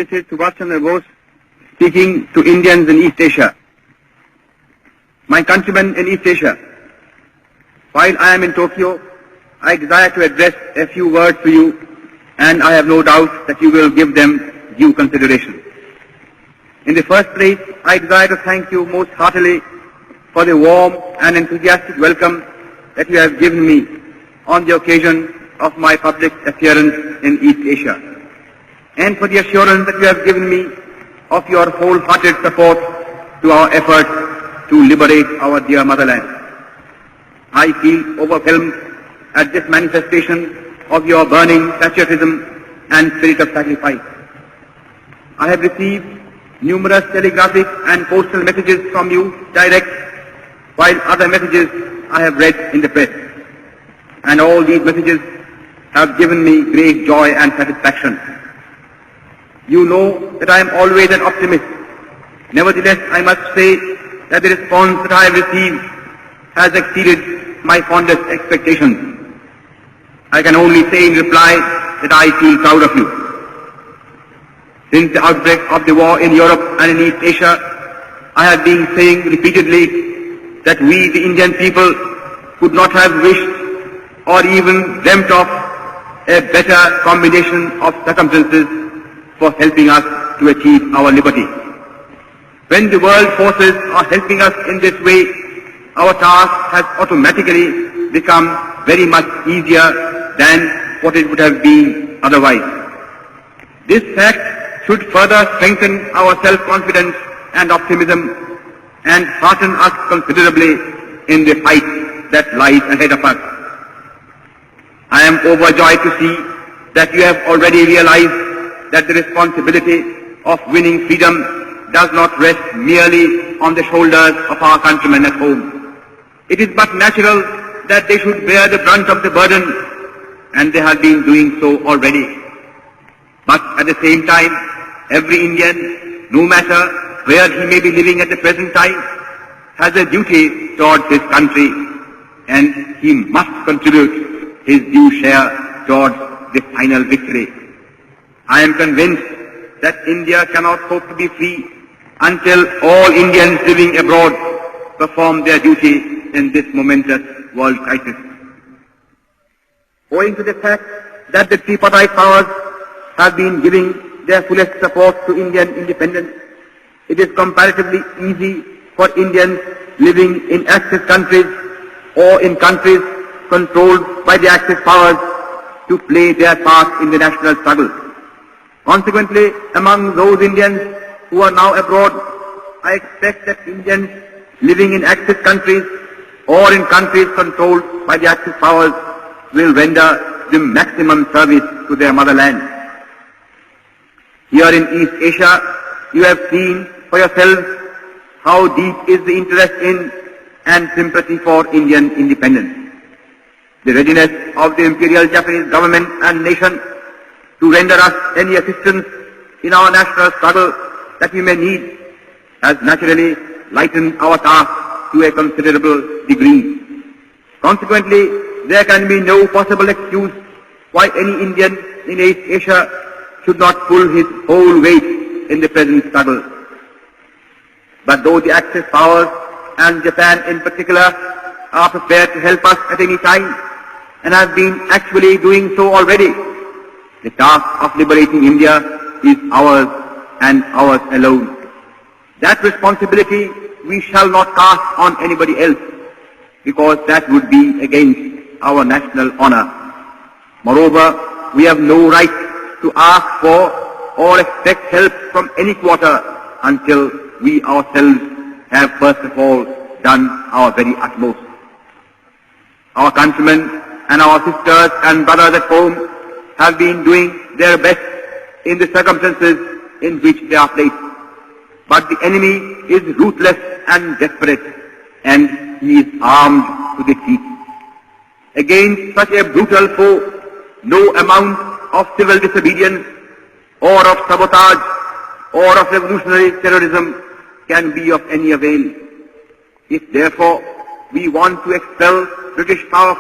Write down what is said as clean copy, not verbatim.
This is Subhash Chandra Bose speaking to Indians in East Asia. My countrymen in East Asia, while I am in Tokyo, I desire to address a few words to you, and I have no doubt that you will give them due consideration. In the first place, I desire to thank you most heartily for the warm and enthusiastic welcome that you have given me on the occasion of my public appearance in East Asia, and for the assurance that you have given me of your wholehearted support to our efforts to liberate our dear motherland. I feel overwhelmed at this manifestation of your burning patriotism and spirit of sacrifice. I have received numerous telegraphic and postal messages from you direct, while other messages I have read in the press. And all these messages have given me great joy and satisfaction. You know that I am always an optimist. Nevertheless, I must say that the response that I have received has exceeded my fondest expectations. I can only say in reply that I feel proud of you. Since the outbreak of the war in Europe and in East Asia, I have been saying repeatedly that we, the Indian people, could not have wished or even dreamt of a better combination of circumstances for helping us to achieve our liberty. When the world forces are helping us in this way, our task has automatically become very much easier than what it would have been otherwise. This fact should further strengthen our self-confidence and optimism and hearten us considerably in the fight that lies ahead of us. I am overjoyed to see that you have already realized that the responsibility of winning freedom does not rest merely on the shoulders of our countrymen at home. It is but natural that they should bear the brunt of the burden, and they have been doing so already. But at the same time, every Indian, no matter where he may be living at the present time, has a duty towards his country, and he must contribute his due share towards the final victory. I am convinced that India cannot hope to be free until all Indians living abroad perform their duty in this momentous world crisis. Owing to the fact that the tripartite powers have been giving their fullest support to Indian independence, it is comparatively easy for Indians living in Axis countries or in countries controlled by the Axis powers to play their part in the national struggle. Consequently, among those Indians who are now abroad, I expect that Indians living in Axis countries or in countries controlled by the Axis powers will render the maximum service to their motherland. Here in East Asia, you have seen for yourselves how deep is the interest in and sympathy for Indian independence. The readiness of the Imperial Japanese government and nation to render us any assistance in our national struggle that we may need has naturally lightened our task to a considerable degree. Consequently, there can be no possible excuse why any Indian in East Asia should not pull his whole weight in the present struggle. But though the Axis powers and Japan in particular are prepared to help us at any time and have been actually doing so already, the task of liberating India is ours and ours alone. That responsibility we shall not cast on anybody else, because that would be against our national honor. Moreover, we have no right to ask for or expect help from any quarter until we ourselves have first of all done our very utmost. Our countrymen and our sisters and brothers at home have been doing their best in the circumstances in which they are placed. But the enemy is ruthless and desperate, and he is armed to the teeth. Against such a brutal foe, no amount of civil disobedience or of sabotage or of revolutionary terrorism can be of any avail. If therefore we want to expel British power from